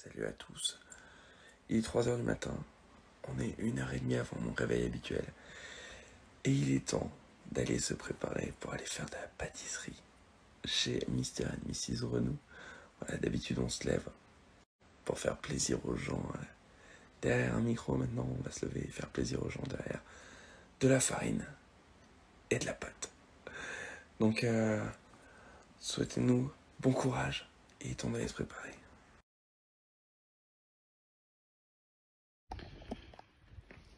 Salut à tous. Il est 3 h du matin. On est 1 h 30 avant mon réveil habituel. Et il est temps d'aller se préparer pour aller faire de la pâtisserie chez Mr. et Mrs. Renou. Voilà, d'habitude on se lève pour faire plaisir aux gens. Derrière un micro maintenant, on va se lever et faire plaisir aux gens derrière de la farine et de la pâte. Donc, souhaitez-nous bon courage et il est temps d'aller se préparer.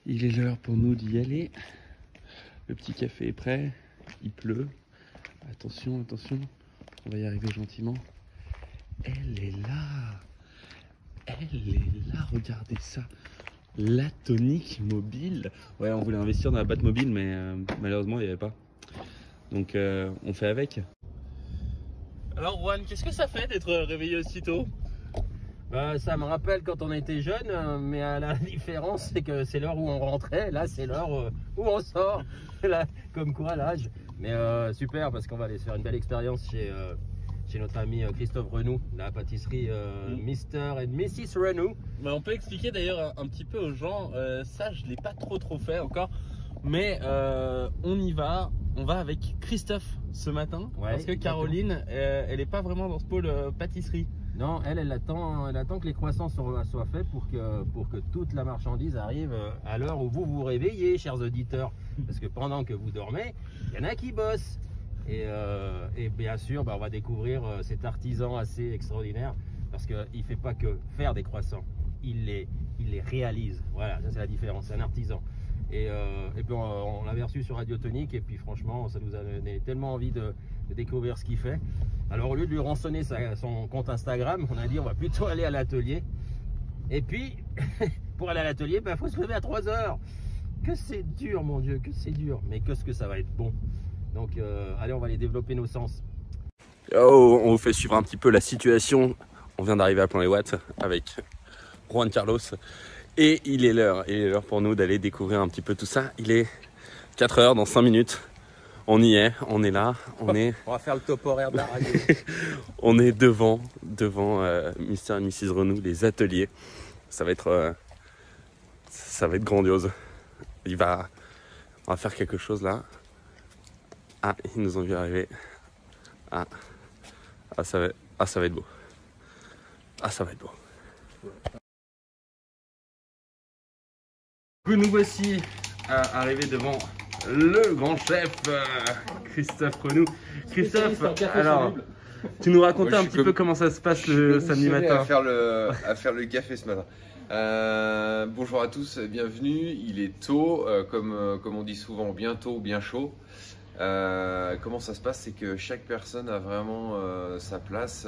Il est l'heure pour nous d'y aller. Le petit café est prêt. Il pleut. Attention, attention. On va y arriver gentiment. Elle est là. Elle est là. Regardez ça. La tonique mobile. Ouais, on voulait investir dans la pâte mobile, mais malheureusement, il n'y avait pas. Donc, on fait avec. Alors, Juan, qu'est-ce que ça fait d'être réveillé aussitôt ? Bah, ça me rappelle quand on était jeune, mais la différence c'est que c'est l'heure où on rentrait, là c'est l'heure où on sort, là, comme quoi l'âge. Mais super parce qu'on va aller se faire une belle expérience chez notre ami Christophe Renou, la pâtisserie Mr. et Mrs. Renou. Mais on peut expliquer d'ailleurs un petit peu aux gens, ça je ne l'ai pas trop fait encore, mais on y va. On va avec Christophe ce matin, ouais, parce que Caroline, elle n'est pas vraiment dans ce pôle pâtisserie. Non, elle attend que les croissants soient faits pour que toute la marchandise arrive à l'heure où vous vous réveillez, chers auditeurs. Parce que pendant que vous dormez, il y en a qui bossent. Et bien sûr, on va découvrir cet artisan assez extraordinaire. Parce qu'il ne fait pas que faire des croissants, il les réalise. Voilà, ça c'est la différence, c'est un artisan. Et puis on l'avait reçu sur Radio Tonique et puis franchement, ça nous a donné tellement envie de découvrir ce qu'il fait. Alors au lieu de lui rançonner son compte Instagram, on a dit on va plutôt aller à l'atelier. Et puis, pour aller à l'atelier, il faut se lever à 3 h. Que c'est dur, mon Dieu, que c'est dur. Mais qu'est-ce que ça va être bon. Donc allez, on va aller développer nos sens. Oh, on vous fait suivre un petit peu la situation. On vient d'arriver à Plan-les-Ouates avec Juan Carlos. Et il est l'heure pour nous d'aller découvrir un petit peu tout ça. Il est 4 h dans 5 minutes. On y est, on est là, on va faire le top horaire de la radio. On est devant Mr. et Mrs. Renou, les ateliers. Ça va être grandiose. On va faire quelque chose là. Ah, ils nous ont vu arriver. Ça va être beau. Ça va être beau. Nous voici arrivés devant le grand chef Christophe Renou. Christophe, alors, tu nous racontais un petit peu comment ça se passe le samedi matin à faire le café ce matin. Bonjour à tous, bienvenue. Il est tôt, comme on dit souvent, bien tôt, bien chaud. Comment ça se passe, c'est que chaque personne a vraiment sa place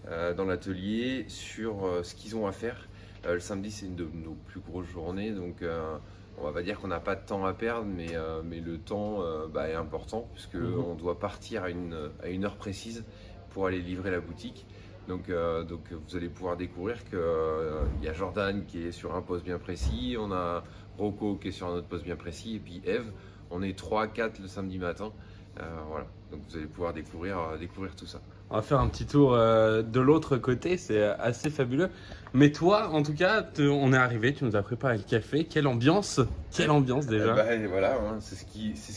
dans l'atelier sur ce qu'ils ont à faire. Le samedi, c'est une de nos plus grosses journées, donc on va pas dire qu'on n'a pas de temps à perdre, mais le temps est important puisque on doit partir à une heure précise pour aller livrer la boutique. Donc vous allez pouvoir découvrir qu'il y a Jordan qui est sur un poste bien précis, on a Rocco qui est sur un autre poste bien précis, et puis Eve, on est 3-4 le samedi matin. Voilà, donc vous allez pouvoir découvrir tout ça. On va faire un petit tour de l'autre côté, c'est assez fabuleux. Mais toi, en tout cas, on est arrivé, tu nous as préparé le café. Quelle ambiance déjà. Voilà, hein, c'est ce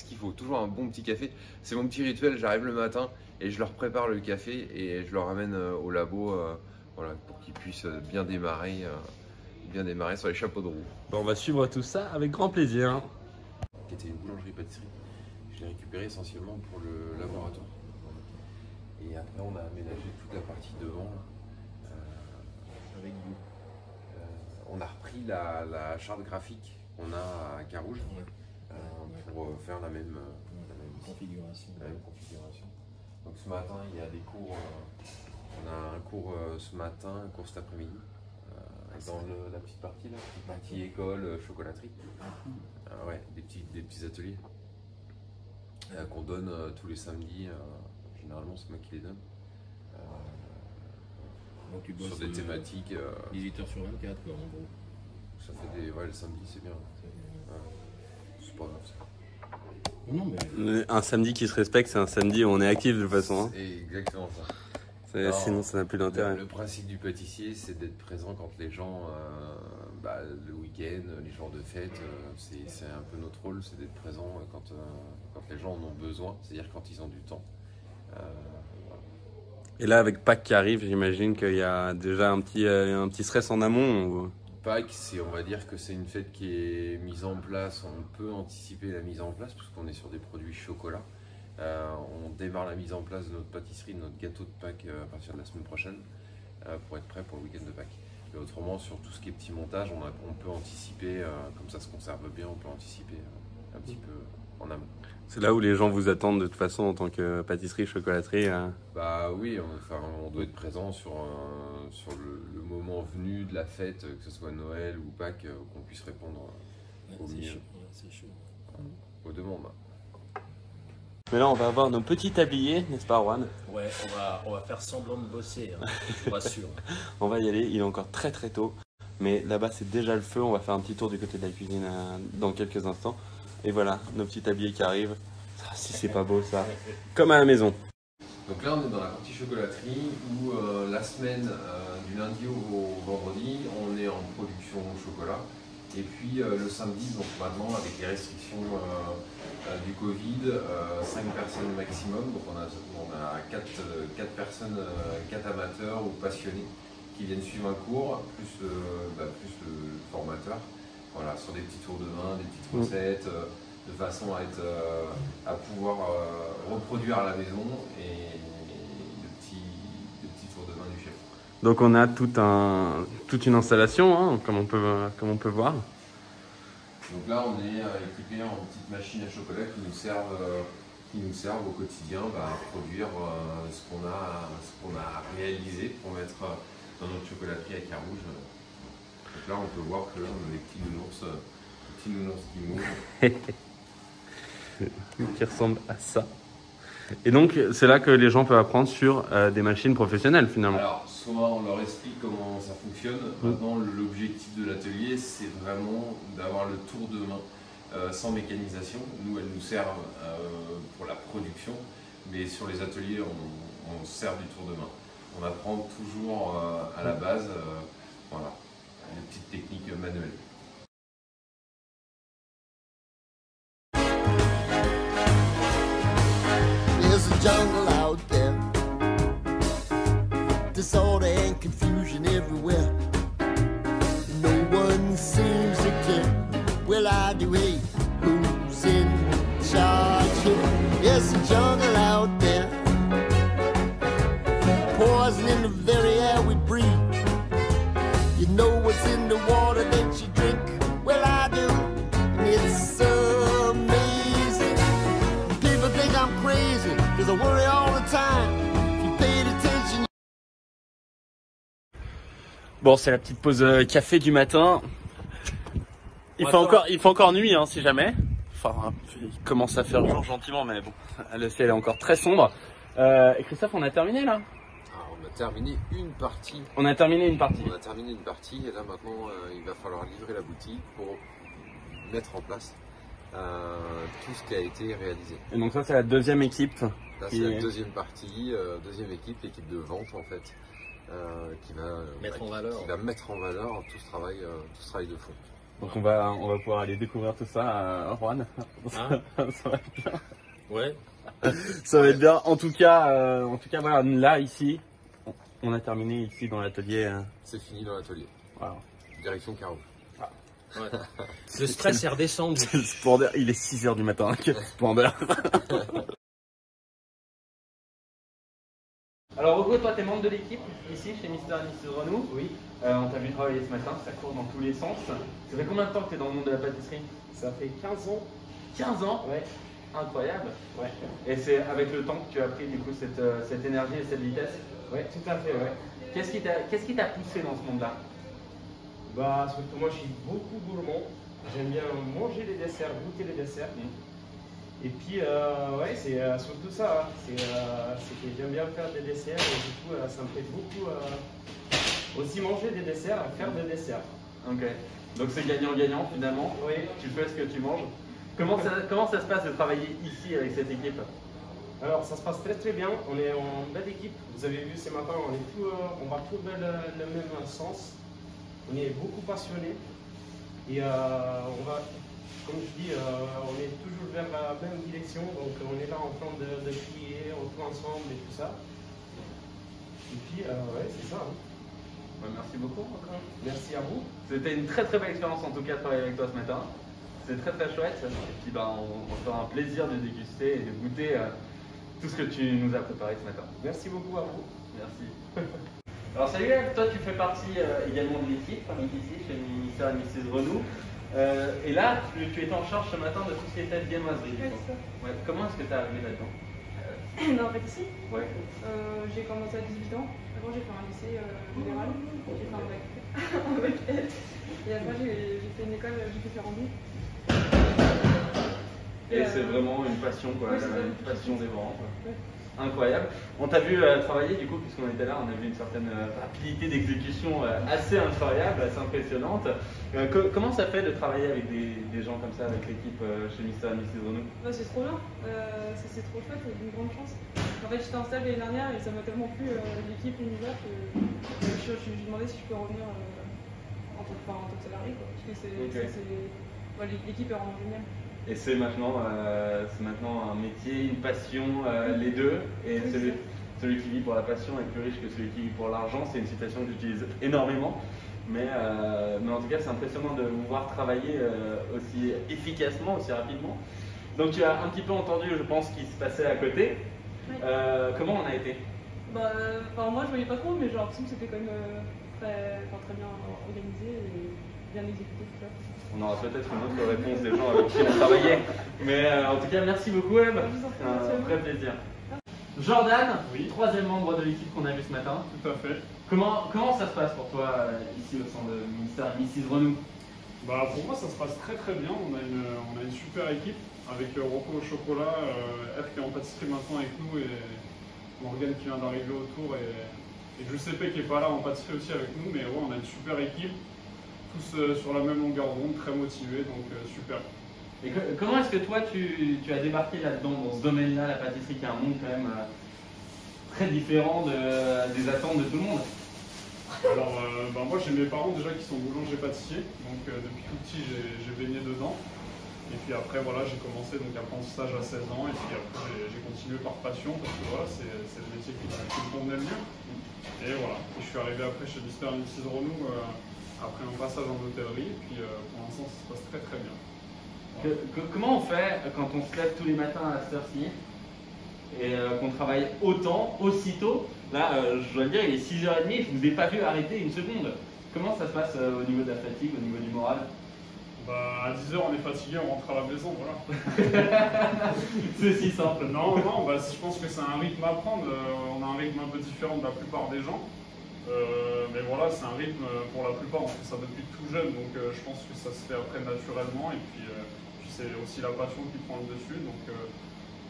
qu'il faut, toujours un bon petit café. C'est mon petit rituel, j'arrive le matin et je leur prépare le café et je leur ramène au labo voilà, pour qu'ils puissent bien démarrer sur les chapeaux de roue. On va suivre tout ça avec grand plaisir. C'était une boulangerie-pâtisserie, je l'ai récupéré essentiellement pour le laboratoire. Et après, on a aménagé toute la partie devant avec vous. On a repris la charte graphique qu'on a à Carouge pour faire la même configuration. Donc ce matin, il y a des cours. On a un cours ce matin, un cours cet après-midi. Dans la petite partie là, petite partie école, chocolaterie. Ouais, des petits ateliers qu'on donne tous les samedis. Généralement, c'est moi qui les donne. Donc tu sur des thématiques. 18 h sur 24, quoi, en gros. Ça fait des. Ouais, le samedi, c'est bien. C'est pas grave ça. Non, mais... Un samedi qui se respecte, c'est un samedi où on est actif de toute façon. C'est exactement ça. Non, sinon ça n'a plus d'intérêt. Le principe du pâtissier, c'est d'être présent quand les gens, le week-end, les jours de fête, c'est un peu notre rôle, c'est d'être présent quand les gens en ont besoin, c'est-à-dire quand ils ont du temps. Voilà. Et là, avec Pâques qui arrive, j'imagine qu'il y a déjà un petit stress en amont. Ou... Pâques, on va dire que c'est une fête qui est mise en place, on peut anticiper la mise en place puisqu'on est sur des produits chocolat. On démarre la mise en place de notre pâtisserie, de notre gâteau de Pâques à partir de la semaine prochaine pour être prêt pour le week-end de Pâques. Et autrement, sur tout ce qui est petit montage, on peut anticiper, comme ça se conserve bien, on peut anticiper un petit peu en amont. C'est là où les gens vous attendent de toute façon en tant que pâtisserie, chocolaterie. Bah oui, on doit être présent sur le moment venu de la fête, que ce soit Noël ou Pâques, qu'on puisse répondre au mieux aux demandes. Mais là, on va avoir nos petits tabliers, n'est-ce pas, Juan? Ouais, on va faire semblant de bosser, hein, je vous rassure. On va y aller, il est encore très très tôt. Mais là-bas, c'est déjà le feu. On va faire un petit tour du côté de la cuisine dans quelques instants. Et voilà, nos petits tabliers qui arrivent. Ah, si c'est pas beau ça. Comme à la maison. Donc là, on est dans la partie chocolaterie où la semaine du lundi au vendredi, on est en production chocolat. Et puis le samedi, donc maintenant, avec les restrictions du Covid, 5 personnes maximum. Donc on a 4 personnes, 4 amateurs ou passionnés qui viennent suivre un cours, plus le formateur. Voilà, sur des petits tours de main, des petites recettes, de façon à pouvoir reproduire à la maison et de petits tours de main du chef. Donc on a toute une installation, hein, comme on peut voir. Donc là, on est équipé en petites machines à chocolat qui nous servent au quotidien à produire ce qu'on a réalisé pour mettre dans notre chocolaterie à Carouge. Donc là, on peut voir que on a des petits nounours qui mouvent. Qui ressemble à ça. Et donc, c'est là que les gens peuvent apprendre sur des machines professionnelles finalement. Alors, soit on leur explique comment ça fonctionne. Maintenant, l'objectif de l'atelier, c'est vraiment d'avoir le tour de main sans mécanisation. Nous, elles nous servent pour la production, mais sur les ateliers, on sert du tour de main. On apprend toujours à la base, voilà, les petites techniques manuelles. There's a jungle out there, disorder and confusion everywhere. No one seems to care. Well, I do hate who's in charge here. There's a jungle out there, poison in the very air we breathe. You know what's in the water that you drink. Well, I do, and it's amazing. People think I'm crazy, cause I worry all the time. If you paid attention. Bon, c'est la petite pause café du matin. Il fait encore nuit, hein, si jamais. Enfin, il commence à faire jour gentiment, mais bon, le ciel est encore très sombre. Et Christophe, on a terminé là? On a terminé une partie. On a terminé une partie. On a terminé une partie et là maintenant il va falloir livrer la boutique pour mettre en place tout ce qui a été réalisé. Et donc ça c'est la deuxième équipe. Là c'est la deuxième partie, deuxième équipe, l'équipe de vente en fait, qui va mettre en valeur tout ce travail de fond. Donc on va pouvoir aller découvrir tout ça, Juan. Hein Ça va être bien. Ouais. Ça va être bien. En tout cas voilà, là ici, on a terminé ici dans l'atelier. C'est fini dans l'atelier. Voilà. Direction Carouge. Ouais. Le stress est redescendu. Quel splendeur. Il est 6 h du matin. Quel splendeur. Alors Hugo, toi t'es membre de l'équipe ici chez Mister et Mrs Renou. Oui. On t'a vu travailler ce matin, ça court dans tous les sens. Ça fait combien de temps que tu es dans le monde de la pâtisserie? Ça fait 15 ans. 15 ans? Ouais. Incroyable. Ouais. Et c'est avec le temps que tu as pris du coup cette énergie et cette vitesse? Ouais, tout à fait, ouais. Qu'est-ce qui t'a poussé dans ce monde-là? Bah, surtout moi, je suis beaucoup gourmand. J'aime bien manger les desserts, goûter les desserts. Et puis, ouais, c'est surtout ça. Hein. C'est que j'aime bien faire des desserts et du coup, ça me fait beaucoup aussi manger des desserts, faire des desserts. Ok. Donc c'est gagnant-gagnant finalement. Oui. Tu fais ce que tu manges. Comment ça se passe de travailler ici avec cette équipe? Alors ça se passe très bien, on est en belle équipe, vous avez vu ce matin, on va tout dans le même sens, on est beaucoup passionnés et on va, comme je dis, on est toujours vers la même direction, donc on est là en train de crier, on joue ensemble et tout ça. Et puis ouais, c'est ça. Hein. Ouais, merci beaucoup encore. Merci à vous. C'était une très belle expérience en tout cas de travailler avec toi ce matin. C'est très chouette et puis on se fera un plaisir de déguster et de goûter tout ce que tu nous as préparé ce matin. Merci beaucoup à vous. Merci. Alors salut Eve, toi tu fais partie également de l'équipe ici chez Mr. et Mrs. Renou. Et là tu étais en charge ce matin de tout ce qui était viennoiserie. Ouais, c'est ça. Ouais, comment est-ce que tu es arrivé là-dedans? En fait, ici, Ouais. j'ai commencé à 18 ans. Avant, j'ai fait un lycée général. J'ai fait un bac en bac L. Et après, j'ai fait une école, j'ai fait Ferrandi. Et c'est vraiment une passion, quoi, ouais, une passion des vents. Ouais. Incroyable. On t'a vu travailler du coup, puisqu'on était là, on a vu une certaine rapidité d'exécution assez incroyable, assez impressionnante. Comment ça fait de travailler avec des gens comme ça, avec l'équipe chez Mr. et Mrs. Renou? Ouais, c'est trop bien, c'est trop chouette, c'est une grande chance. En fait, j'étais en stage l'année dernière et ça m'a tellement plu l'équipe, l'univers que je me suis demandé si je peux revenir en tant que salarié. Quoi, parce que l'équipe est vraiment géniale. Et c'est maintenant un métier, une passion, les deux. Et Oui, celui qui vit pour la passion est plus riche que celui qui vit pour l'argent. C'est une citation que j'utilise énormément. Mais en tout cas, c'est impressionnant de vous voir travailler aussi efficacement, aussi rapidement. Donc tu as un petit peu entendu, je pense, ce qui se passait à côté. Oui. Comment on a été? Moi, je voyais pas trop, mais j'ai l'impression que c'était quand même très bien organisé et bien exécuté tout ça. On aura peut-être une autre réponse des gens avec qui on travaillait. Mais en tout cas, merci beaucoup, Eve. C'est un vrai plaisir. Jordan, Oui. troisième membre de l'équipe qu'on a vu ce matin. Tout à fait. Comment ça se passe pour toi ici au sein de Mr. et Mrs. Renou? Bah, pour moi, ça se passe très bien. On a une super équipe avec Rocco au chocolat, F qui est en pâtisserie maintenant avec nous et Morgane qui vient d'arriver autour et Giuseppe qui est pas là en pâtisserie aussi avec nous. Mais ouais, on a une super équipe, tous sur la même longueur d'onde, très motivés, donc super. Et comment est-ce que toi tu as débarqué là-dedans, dans ce domaine-là, la pâtisserie qui est un monde quand même très différent des attentes de tout le monde? Alors, moi j'ai mes parents déjà qui sont boulangers-pâtissiers, donc depuis tout petit j'ai baigné dedans. Et puis après voilà, j'ai commencé donc apprentissage à 16 ans et puis après j'ai continué par passion parce que voilà, c'est le métier qui me convenait le mieux. Et voilà, et je suis arrivé après chez Mr. et Mrs. Renou après un passage en hôtellerie et puis pour l'instant ça se passe très bien. Comment on fait quand on se lève tous les matins à cette heure-ci et qu'on travaille aussitôt? Là, je dois le dire, il est 6h30 et je ne vous ai pas vu arrêter une seconde. Comment ça se passe au niveau de la fatigue, au niveau du moral? Bah, à 10h on est fatigué, on rentre à la maison, voilà. C'est si simple. Non, je pense que c'est un rythme à prendre. On a un rythme un peu différent de la plupart des gens. Mais voilà, c'est un rythme, pour la plupart, on fait ça depuis tout jeune, donc je pense que ça se fait après naturellement. Et puis c'est aussi la passion qui prend le dessus, donc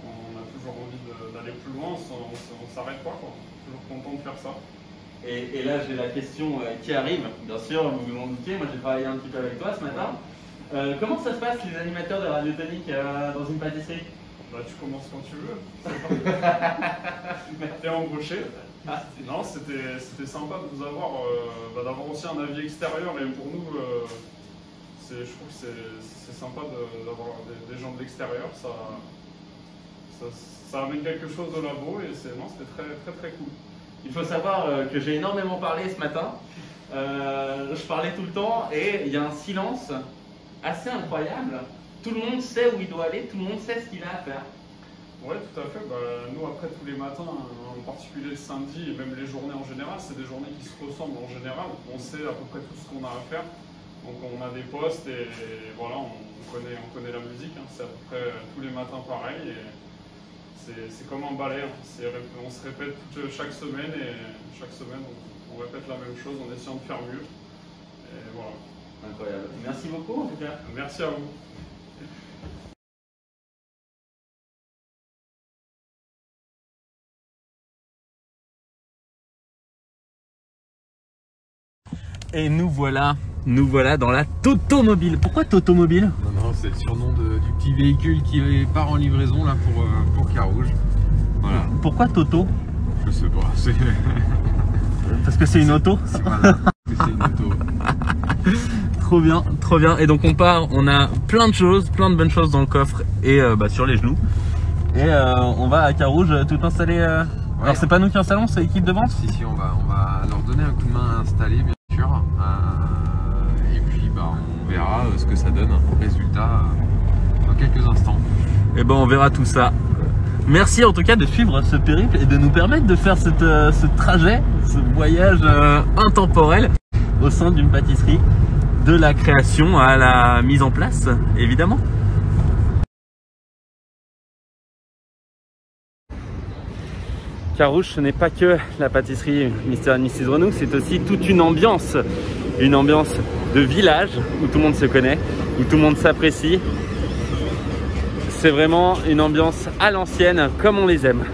on a toujours envie d'aller plus loin, on ne s'arrête pas, quoi. Toujours content de faire ça. Et là, j'ai la question qui arrive, bien sûr, vous vous en doutez, moi j'ai travaillé un petit peu avec toi ce matin. Comment ça se passe les animateurs de Radiotonique dans une pâtisserie? Bah, tu commences quand tu veux. T'es embauché. Non, c'était sympa de vous avoir, d'avoir aussi un avis extérieur et pour nous, je trouve que c'est sympa d'avoir des gens de l'extérieur. Ça amène quelque chose au labo et c'était très cool. Il faut savoir que j'ai énormément parlé ce matin. Je parlais tout le temps et il y a un silence assez incroyable. Tout le monde sait où il doit aller, tout le monde sait ce qu'il a à faire. Ouais, tout à fait. Nous, après, tous les matins, en particulier le samedi et même les journées en général, c'est des journées qui se ressemblent en général. On sait à peu près tout ce qu'on a à faire. Donc on a des postes et voilà, on connaît la musique. Hein. C'est à peu près tous les matins pareil. Et c'est comme un ballet. Hein. On se répète chaque semaine et chaque semaine on répète la même chose en essayant de faire mieux. Et voilà. Incroyable. Merci beaucoup en tout cas. Merci à vous. Et nous voilà dans la Totomobile. Pourquoi Totomobile? Non, c'est le surnom du petit véhicule qui part en livraison là pour Carouge. Voilà. Pourquoi Toto? Je sais pas. C'est Parce que c'est une auto. voilà. C'est une auto. Trop bien, trop bien. Et donc on part, on a plein de choses, plein de bonnes choses dans le coffre et sur les genoux. Et on va à Carouge tout installer. Ouais. Alors c'est pas nous qui installons, c'est l'équipe de vente. Si, on va leur donner un coup de main à installer, bien sûr. Et puis on verra ce que ça donne, résultat, dans quelques instants. Et ben on verra tout ça. Merci en tout cas de suivre ce périple et de nous permettre de faire ce trajet, ce voyage intemporel au sein d'une pâtisserie, de la création à la mise en place, évidemment. Carouge, ce n'est pas que la pâtisserie Mr. & Mrs. Renou, c'est aussi toute une ambiance de village où tout le monde se connaît, où tout le monde s'apprécie. C'est vraiment une ambiance à l'ancienne, comme on les aime.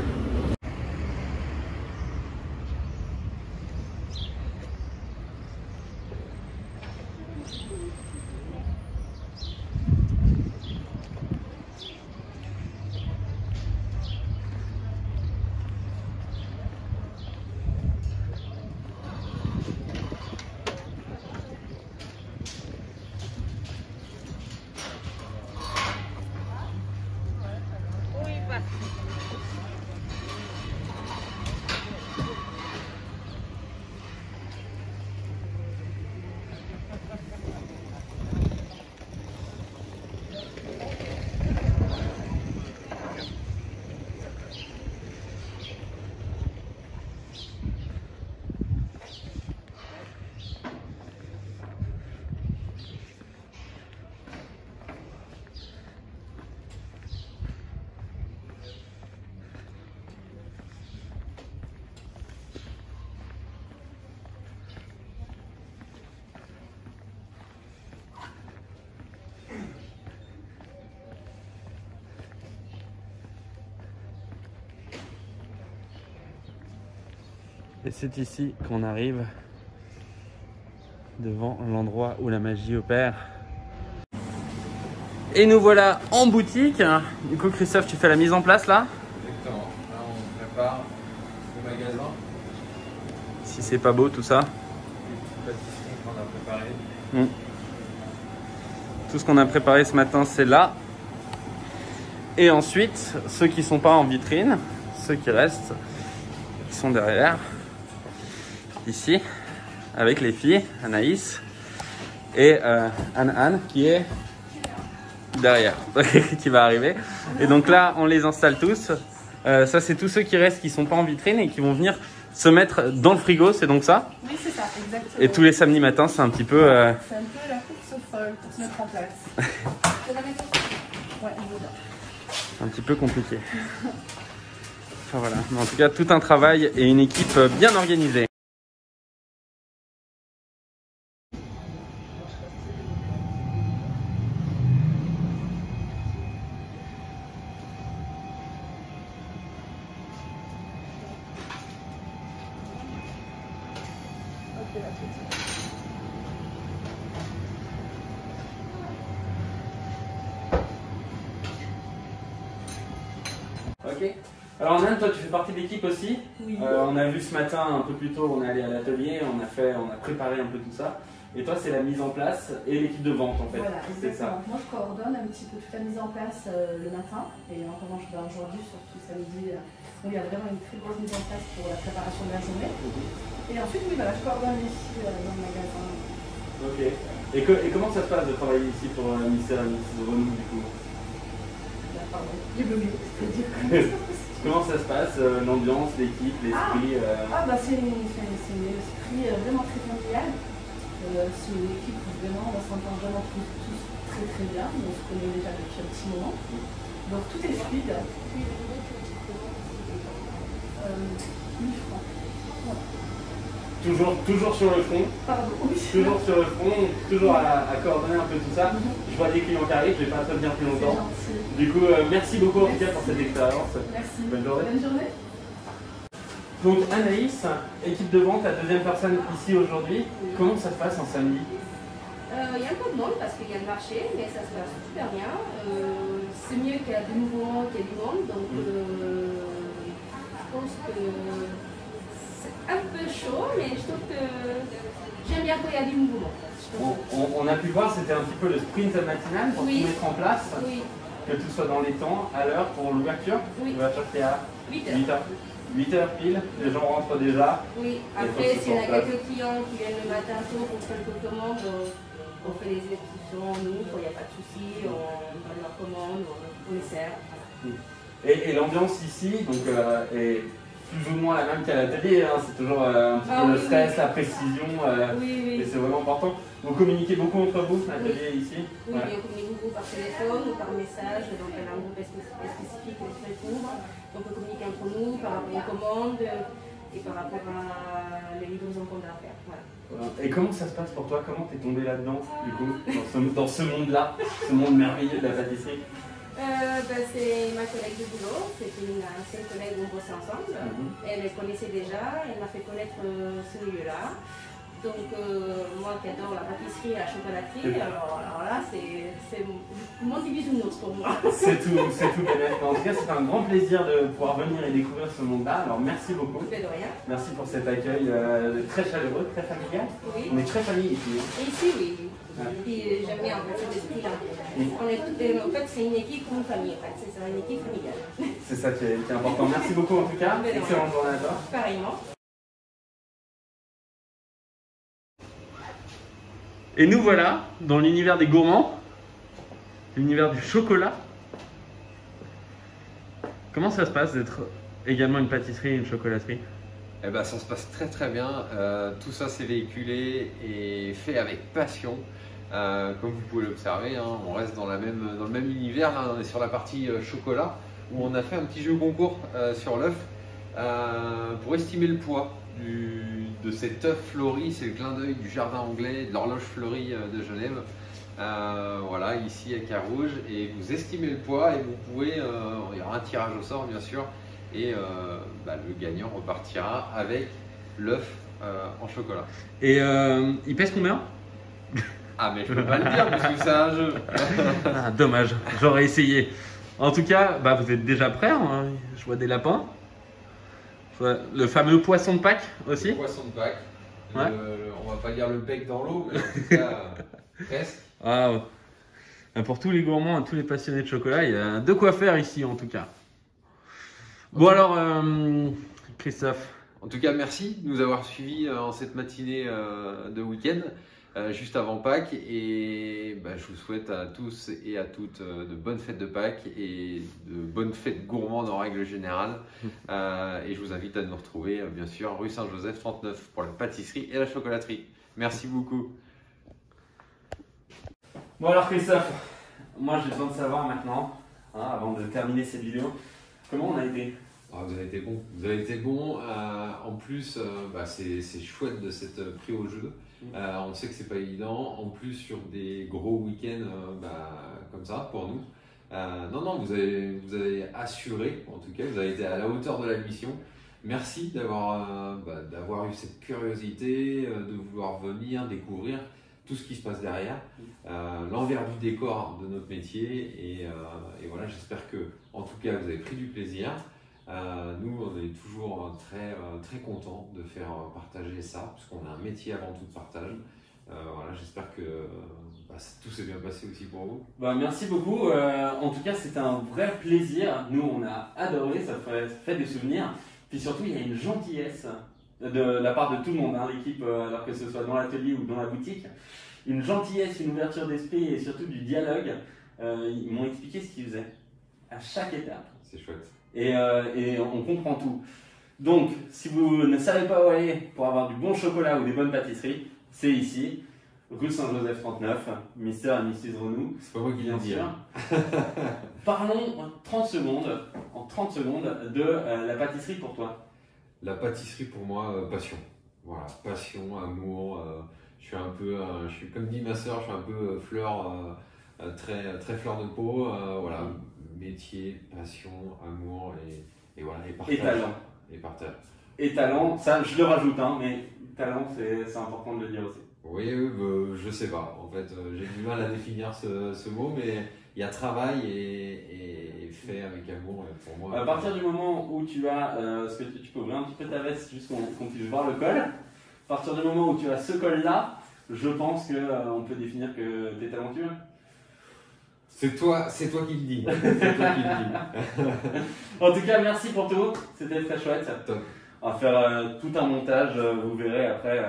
Et c'est ici qu'on arrive devant l'endroit où la magie opère. Et nous voilà en boutique. Du coup, Christophe, tu fais la mise en place là? Exactement. Là, on prépare le magasin. Si c'est pas beau tout ça. Les petites pâtisseries qu'on a préparées. Tout ce qu'on a préparé ce matin, c'est là. Et ensuite, ceux qui sont pas en vitrine, ceux qui restent, qui sont derrière. Ici, avec les filles, Anaïs et Anne qui est derrière, qui va arriver. Et donc là, on les installe tous. Ça, c'est tous ceux qui restent, qui sont pas en vitrine et qui vont venir se mettre dans le frigo, c'est donc ça? Oui, c'est ça, exactement. Et tous les samedis matins, c'est un petit peu... C'est un peu la course folle pour se mettre en place. Ouais, un petit peu compliqué. Enfin voilà, mais en tout cas, tout un travail et une équipe bien organisée. Ok. Alors Nan, toi tu fais partie de l'équipe aussi. Oui. On a vu ce matin un peu plus tôt, on est allé à l'atelier, on a préparé un peu tout ça. Et toi c'est la mise en place et l'équipe de vente en fait. Voilà, c'est ça. exactement. Moi je coordonne un petit peu toute la mise en place le matin. Et en revanche aujourd'hui, surtout samedi, il y a vraiment une très grosse mise en place pour la préparation de la journée. Et ensuite, oui, voilà, je coordonne ici dans le magasin. Ok. Et comment ça se passe de travailler ici pour Mr. & Mrs. Renou du coup? Pardon, j'ai bugué, c'est-à-dire. Comment ça se passe, l'ambiance, l'équipe, l'esprit C'est un esprit vraiment très familial. C'est une équipe où vraiment on s'entend vraiment tous très très bien. On se connaît déjà depuis un petit moment. Donc tout est fluide. 1000 francs. Voilà. Toujours sur le front. Pardon, oui. Toujours sur le front, toujours à coordonner un peu tout ça. Je vois des clients qui arrivent, je ne vais pas te retenir plus longtemps. Du coup, merci beaucoup en tout cas pour cette expérience. Merci. Bonne journée. Bonne journée. Donc Anaïs, équipe de vente, la deuxième personne ici aujourd'hui. Comment ça se passe en samedi? Il y a un peu de monde parce qu'il y a le marché, mais ça se passe super bien. C'est mieux qu'il y a du mouvement qu'il y a du monde, donc pense que c'est un peu chaud, mais je trouve que j'aime bien quand il y a du mouvement. On a pu voir, c'était un petit peu le sprint matinal pour tout mettre en place, que tout soit dans les temps, à l'heure pour l'ouverture. L'ouverture qui est à 8h. 8h pile, les gens rentrent déjà. Oui, après, s'il y a quelques clients qui viennent le matin tôt pour quelques commandes, on fait les exceptions, nous, il n'y a pas de souci, on donne leurs commandes, on les sert. Et l'ambiance ici donc, est plus ou moins la même qu'à l'atelier, hein. C'est toujours un petit peu le stress, la précision, et c'est vraiment important. Vous communiquez beaucoup entre vous, l'atelier ici? Oui, on communique beaucoup par téléphone ou par message, donc on a un groupe spécifique très court, donc on communique entre nous par rapport aux commandes et par rapport à les livraisons qu'on a à faire. Voilà. Et comment ça se passe pour toi? Comment t'es tombé là-dedans, du coup, dans ce monde-là, ce monde merveilleux de la pâtisserie? C'est ma collègue de boulot, c'est une ancienne collègue où on bossait ensemble. Elle me connaissait déjà, elle m'a fait connaître ce milieu-là. Donc moi qui adore la pâtisserie et la chocolaterie, alors là c'est mon bisounours pour moi. C'est tout bénéfique. En tout cas c'est un grand plaisir de pouvoir venir et découvrir ce monde-là. Alors merci beaucoup. De rien. Merci pour cet accueil très chaleureux, très familial. Oui. On est très famille ici. Ici oui. Et j'aime bien en fait cet esprit-là. En fait c'est une équipe ou une famille, en fait. C'est une équipe familiale. C'est ça qui est important. Merci beaucoup en tout cas. Excellente journée à toi. Pareillement. Et nous voilà dans l'univers des gourmands, l'univers du chocolat. Comment ça se passe d'être également une pâtisserie et une chocolaterie? Eh ben, ça se passe très très bien. Tout ça c'est véhiculé et fait avec passion. Comme vous pouvez l'observer, hein, on reste dans le même univers. Là, on est sur la partie chocolat où on a fait un petit jeu concours sur l'œuf pour estimer le poids de cet œuf fleuri. C'est le clin d'œil du jardin anglais, de l'horloge fleurie de Genève. Voilà, ici à Carouge, et vous estimez le poids et vous pouvez, il y aura un tirage au sort bien sûr, et le gagnant repartira avec l'œuf en chocolat. Et il pèse combien? Ah mais je peux pas le dire parce que c'est un jeu. Ah, dommage, j'aurais essayé. En tout cas, vous êtes déjà prêts, hein. Je vois des lapins. Le fameux poisson de Pâques aussi. Le poisson de Pâques. Ouais. On va pas dire le bec dans l'eau, mais en tout cas, presque. Ah, pour tous les gourmands et tous les passionnés de chocolat, il y a de quoi faire ici en tout cas. Bon alors, Christophe. En tout cas, merci de nous avoir suivis en cette matinée de week-end, juste avant Pâques. Et je vous souhaite à tous et à toutes de bonnes fêtes de Pâques et de bonnes fêtes gourmandes en règle générale. Et je vous invite à nous retrouver, bien sûr, rue Saint-Joseph 39 pour la pâtisserie et la chocolaterie. Merci beaucoup. Bon alors Christophe, moi j'ai besoin de savoir maintenant, hein, avant de terminer cette vidéo, comment on a été? Vous avez été bon. Vous avez été bon. En plus, c'est chouette de s'être pris au jeu. On sait que c'est pas évident. En plus, sur des gros week-ends comme ça pour nous. Non, vous avez assuré. En tout cas, vous avez été à la hauteur de la mission. Merci d'avoir eu cette curiosité, de vouloir venir découvrir tout ce qui se passe derrière, l'envers du décor de notre métier. Et voilà, j'espère que, en tout cas, vous avez pris du plaisir. Nous, on est toujours très contents de faire partager ça, puisqu'on a un métier avant tout de partage. Voilà, j'espère que tout s'est bien passé aussi pour vous. Merci beaucoup. En tout cas, c'était un vrai plaisir. Nous, on a adoré, ça fait des souvenirs. Puis surtout, il y a une gentillesse de la part de tout le monde, hein, l'équipe, alors que ce soit dans l'atelier ou dans la boutique. Une gentillesse, une ouverture d'esprit et surtout du dialogue. Ils m'ont expliqué ce qu'ils faisaient à chaque étape. C'est chouette. Et on comprend tout. Donc, si vous ne savez pas où aller pour avoir du bon chocolat ou des bonnes pâtisseries, c'est ici, rue Saint-Joseph 39, Mr. et Mrs. Renou. C'est pas moi qui viens de dire. Parlons en 30 secondes de la pâtisserie pour toi. La pâtisserie pour moi, passion. Voilà, passion, amour. Je suis comme dit ma soeur, je suis un peu fleur, très fleur de peau. Voilà, métier, passion, amour et voilà, et partage. Et talent. Et partage. Et talent, ça je le rajoute, hein, mais talent c'est important de le dire aussi. Oui, je sais pas. En fait, j'ai du mal à définir ce mot, mais il y a travail et et fait avec amour, pour moi. À partir du moment où tu as, ce que tu peux ouvrir un petit peu ta veste juste qu'on puisse voir le col, à partir du moment où tu as ce col-là, je pense qu'on peut définir que tu es talentueux. C'est toi qui le dis. C'est toi qui le dis. En tout cas, merci pour tout, c'était très chouette. Top. On va faire tout un montage, vous verrez après.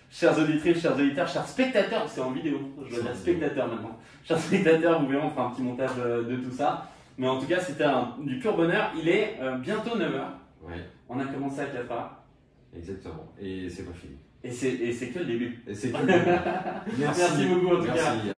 Chères auditrices, chers auditeurs, chers spectateurs, parce que c'est en vidéo, je dois dire spectateurs maintenant. Chers spectateurs, vous verrez, on fera un petit montage de tout ça. Mais en tout cas, c'était du pur bonheur. Il est bientôt 9h. Ouais. On a commencé à 4h. Exactement. Et c'est pas fini. Et c'est que le début. Et c'est que le début. Merci beaucoup en tout cas. Merci.